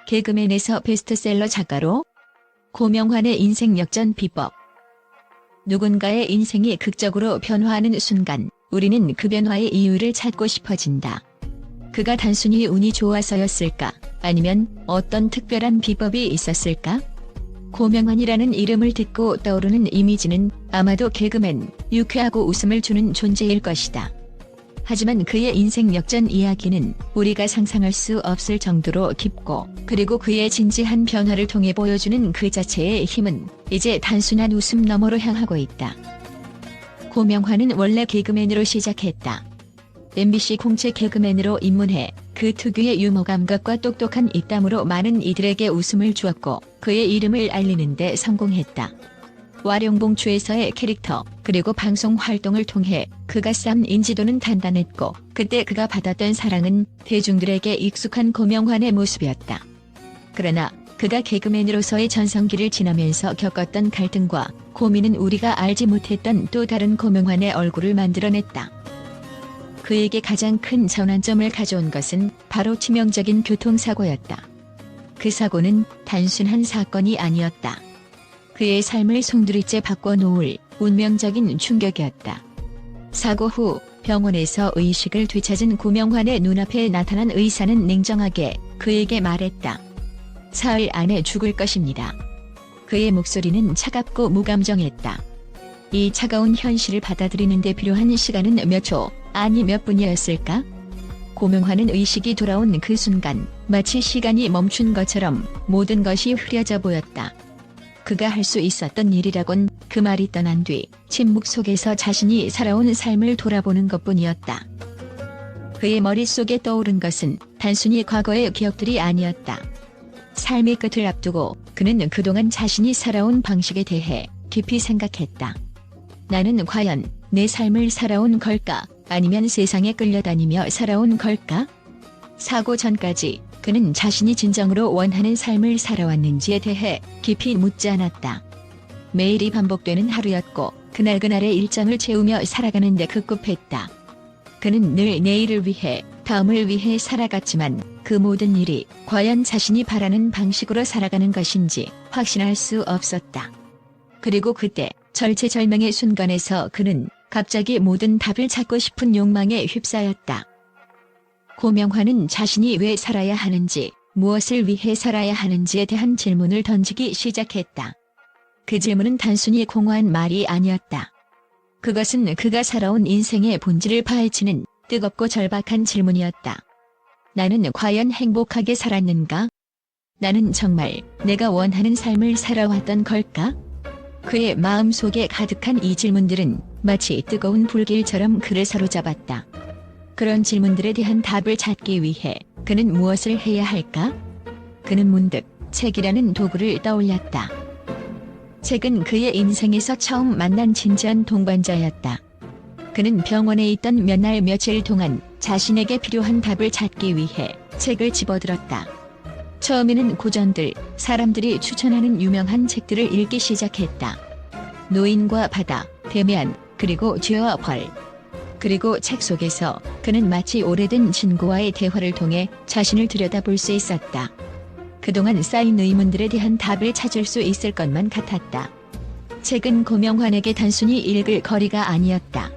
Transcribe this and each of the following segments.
개그맨에서 베스트셀러 작가로. 고명환의 인생 역전 비법. 누군가의 인생이 극적으로 변화하는 순간 우리는 그 변화의 이유를 찾고 싶어진다. 그가 단순히 운이 좋아서였을까? 아니면 어떤 특별한 비법이 있었을까? 고명환이라는 이름을 듣고 떠오르는 이미지는 아마도 개그맨, 유쾌하고 웃음을 주는 존재일 것이다. 하지만 그의 인생 역전 이야기는 우리가 상상할 수 없을 정도로 깊고, 그리고 그의 진지한 변화를 통해 보여주는 그 자체의 힘은 이제 단순한 웃음 너머로 향하고 있다. 고명환은 원래 개그맨으로 시작했다. MBC 공채 개그맨으로 입문해 그 특유의 유머 감각과 똑똑한 입담으로 많은 이들에게 웃음을 주었고, 그의 이름을 알리는 데 성공했다. 와룡봉추에서의 캐릭터, 그리고 방송 활동을 통해 그가 쌓은 인지도는 단단했고, 그때 그가 받았던 사랑은 대중들에게 익숙한 고명환의 모습이었다. 그러나 그가 개그맨으로서의 전성기를 지나면서 겪었던 갈등과 고민은 우리가 알지 못했던 또 다른 고명환의 얼굴을 만들어냈다. 그에게 가장 큰 전환점을 가져온 것은 바로 치명적인 교통사고였다. 그 사고는 단순한 사건이 아니었다. 그의 삶을 송두리째 바꿔놓을 운명적인 충격이었다. 사고 후 병원에서 의식을 되찾은 고명환의 눈앞에 나타난 의사는 냉정하게 그에게 말했다. 사흘 안에 죽을 것입니다. 그의 목소리는 차갑고 무감정했다. 이 차가운 현실을 받아들이는 데 필요한 시간은 몇 초, 아니 몇 분이었을까? 고명환은 의식이 돌아온 그 순간 마치 시간이 멈춘 것처럼 모든 것이 흐려져 보였다. 그가 할 수 있었던 일이라곤 그 말이 떠난 뒤 침묵 속에서 자신이 살아온 삶을 돌아보는 것뿐이었다. 그의 머릿속에 떠오른 것은 단순히 과거의 기억들이 아니었다. 삶의 끝을 앞두고 그는 그동안 자신이 살아온 방식에 대해 깊이 생각했다. 나는 과연 내 삶을 살아온 걸까? 아니면 세상에 끌려다니며 살아온 걸까? 사고 전까지 그는 자신이 진정으로 원하는 삶을 살아왔는지에 대해 깊이 묻지 않았다. 매일이 반복되는 하루였고 그날그날의 일정을 채우며 살아가는데 급급했다. 그는 늘 내일을 위해, 다음을 위해 살아갔지만 그 모든 일이 과연 자신이 바라는 방식으로 살아가는 것인지 확신할 수 없었다. 그리고 그때 절체절명의 순간에서 그는 갑자기 모든 답을 찾고 싶은 욕망에 휩싸였다. 고명환은 자신이 왜 살아야 하는지, 무엇을 위해 살아야 하는지에 대한 질문을 던지기 시작했다. 그 질문은 단순히 공허한 말이 아니었다. 그것은 그가 살아온 인생의 본질을 파헤치는 뜨겁고 절박한 질문이었다. 나는 과연 행복하게 살았는가? 나는 정말 내가 원하는 삶을 살아왔던 걸까? 그의 마음속에 가득한 이 질문들은 마치 뜨거운 불길처럼 그를 사로잡았다. 그런 질문들에 대한 답을 찾기 위해 그는 무엇을 해야 할까? 그는 문득 책이라는 도구를 떠올렸다. 책은 그의 인생에서 처음 만난 진지한 동반자였다. 그는 병원에 있던 몇 날 며칠 동안 자신에게 필요한 답을 찾기 위해 책을 집어들었다. 처음에는 고전들, 사람들이 추천하는 유명한 책들을 읽기 시작했다. 노인과 바다, 대면, 그리고 죄와 벌. 그리고 책 속에서 그는 마치 오래된 친구와의 대화를 통해 자신을 들여다볼 수 있었다. 그동안 쌓인 의문들에 대한 답을 찾을 수 있을 것만 같았다. 책은 고명환에게 단순히 읽을 거리가 아니었다.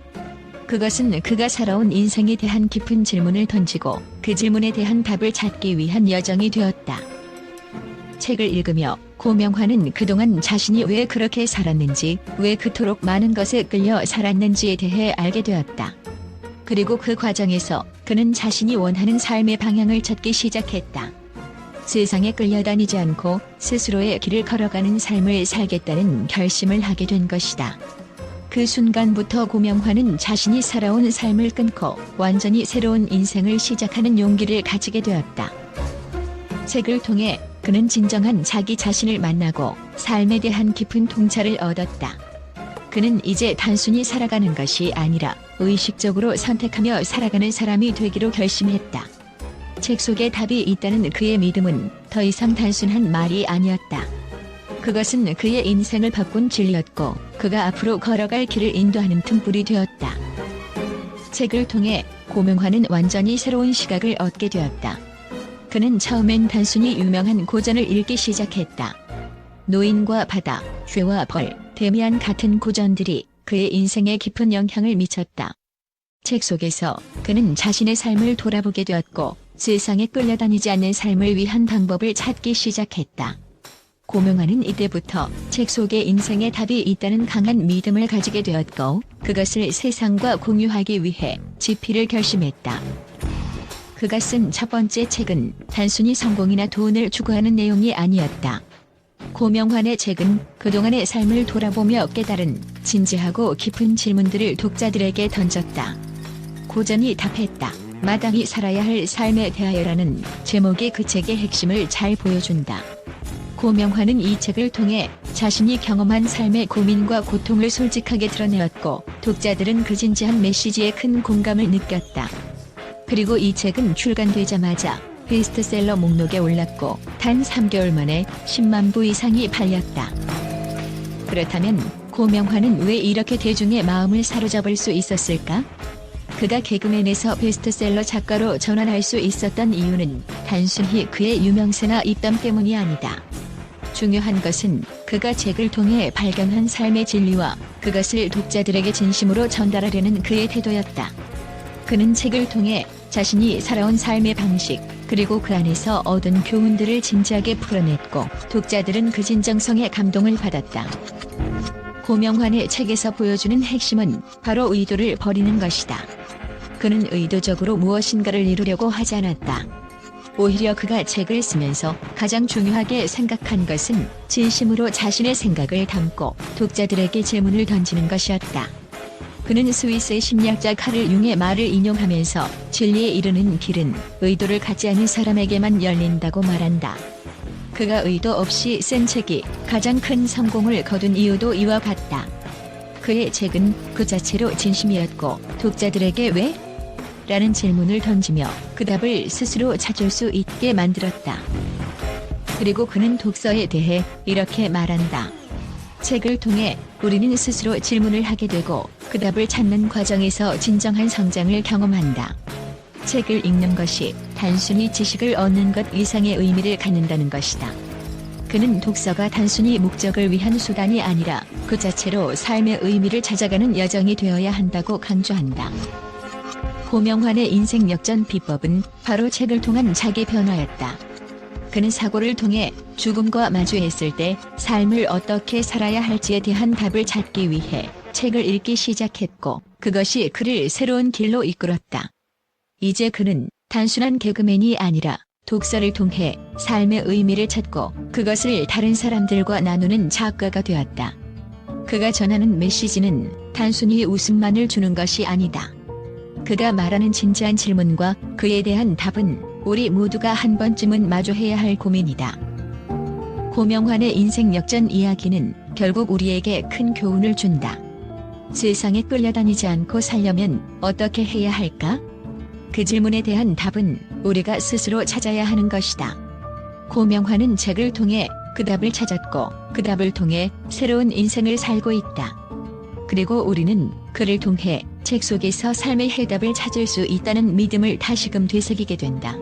그것은 그가 살아온 인생에 대한 깊은 질문을 던지고 그 질문에 대한 답을 찾기 위한 여정이 되었다. 책을 읽으며 고명환은 그동안 자신이 왜 그렇게 살았는지, 왜 그토록 많은 것에 끌려 살았는지에 대해 알게 되었다. 그리고 그 과정에서 그는 자신이 원하는 삶의 방향을 찾기 시작했다. 세상에 끌려다니지 않고 스스로의 길을 걸어가는 삶을 살겠다는 결심을 하게 된 것이다. 그 순간부터 고명환은 자신이 살아온 삶을 끊고 완전히 새로운 인생을 시작하는 용기를 가지게 되었다. 책을 통해 그는 진정한 자기 자신을 만나고 삶에 대한 깊은 통찰을 얻었다. 그는 이제 단순히 살아가는 것이 아니라 의식적으로 선택하며 살아가는 사람이 되기로 결심했다. 책 속에 답이 있다는 그의 믿음은 더 이상 단순한 말이 아니었다. 그것은 그의 인생을 바꾼 진리였고 그가 앞으로 걸어갈 길을 인도하는 등불이 되었다. 책을 통해 고명환은 완전히 새로운 시각을 얻게 되었다. 그는 처음엔 단순히 유명한 고전을 읽기 시작했다. 노인과 바다, 죄와 벌, 데미안 같은 고전들이 그의 인생에 깊은 영향을 미쳤다. 책 속에서 그는 자신의 삶을 돌아보게 되었고 세상에 끌려다니지 않는 삶을 위한 방법을 찾기 시작했다. 고명환은 이때부터 책 속에 인생의 답이 있다는 강한 믿음을 가지게 되었고 그것을 세상과 공유하기 위해 집필을 결심했다. 그가 쓴 첫 번째 책은 단순히 성공이나 돈을 추구하는 내용이 아니었다. 고명환의 책은 그동안의 삶을 돌아보며 깨달은 진지하고 깊은 질문들을 독자들에게 던졌다. 고전이 답했다. 마땅히 살아야 할 삶에 대하여라는 제목이 그 책의 핵심을 잘 보여준다. 고명환은 이 책을 통해 자신이 경험한 삶의 고민과 고통을 솔직하게 드러내었고 독자들은 그 진지한 메시지에 큰 공감을 느꼈다. 그리고 이 책은 출간되자마자 베스트셀러 목록에 올랐고 단 3개월 만에 10만 부 이상이 팔렸다. 그렇다면 고명환은 왜 이렇게 대중의 마음을 사로잡을 수 있었을까? 그가 개그맨에서 베스트셀러 작가로 전환할 수 있었던 이유는 단순히 그의 유명세나 입담 때문이 아니다. 중요한 것은 그가 책을 통해 발견한 삶의 진리와 그것을 독자들에게 진심으로 전달하려는 그의 태도였다. 그는 책을 통해 자신이 살아온 삶의 방식, 그리고 그 안에서 얻은 교훈들을 진지하게 풀어냈고 독자들은 그 진정성에 감동을 받았다. 고명환의 책에서 보여주는 핵심은 바로 의도를 버리는 것이다. 그는 의도적으로 무엇인가를 이루려고 하지 않았다. 오히려 그가 책을 쓰면서 가장 중요하게 생각한 것은 진심으로 자신의 생각을 담고 독자들에게 질문을 던지는 것이었다. 그는 스위스의 심리학자 카를 융의 말을 인용하면서 진리에 이르는 길은 의도를 갖지 않은 사람에게만 열린다고 말한다. 그가 의도 없이 쓴 책이 가장 큰 성공을 거둔 이유도 이와 같다. 그의 책은 그 자체로 진심이었고 독자들에게 왜? 라는 질문을 던지며 그 답을 스스로 찾을 수 있게 만들었다. 그리고 그는 독서에 대해 이렇게 말한다. 책을 통해 우리는 스스로 질문을 하게 되고 그 답을 찾는 과정에서 진정한 성장을 경험한다. 책을 읽는 것이 단순히 지식을 얻는 것 이상의 의미를 갖는다는 것이다. 그는 독서가 단순히 목적을 위한 수단이 아니라 그 자체로 삶의 의미를 찾아가는 여정이 되어야 한다고 강조한다. 고명환의 인생 역전 비법은 바로 책을 통한 자기 변화였다. 그는 사고를 통해 죽음과 마주했을 때 삶을 어떻게 살아야 할지에 대한 답을 찾기 위해 책을 읽기 시작했고 그것이 그를 새로운 길로 이끌었다. 이제 그는 단순한 개그맨이 아니라 독서를 통해 삶의 의미를 찾고 그것을 다른 사람들과 나누는 작가가 되었다. 그가 전하는 메시지는 단순히 웃음만을 주는 것이 아니다. 그가 말하는 진지한 질문과 그에 대한 답은 우리 모두가 한 번쯤은 마주해야 할 고민이다. 고명환의 인생 역전 이야기는 결국 우리에게 큰 교훈을 준다. 세상에 끌려다니지 않고 살려면 어떻게 해야 할까? 그 질문에 대한 답은 우리가 스스로 찾아야 하는 것이다. 고명환은 책을 통해 그 답을 찾았고 그 답을 통해 새로운 인생을 살고 있다. 그리고 우리는 그를 통해 책 속에서 삶의 해답을 찾을 수 있다는 믿음을 다시금 되새기게 된다.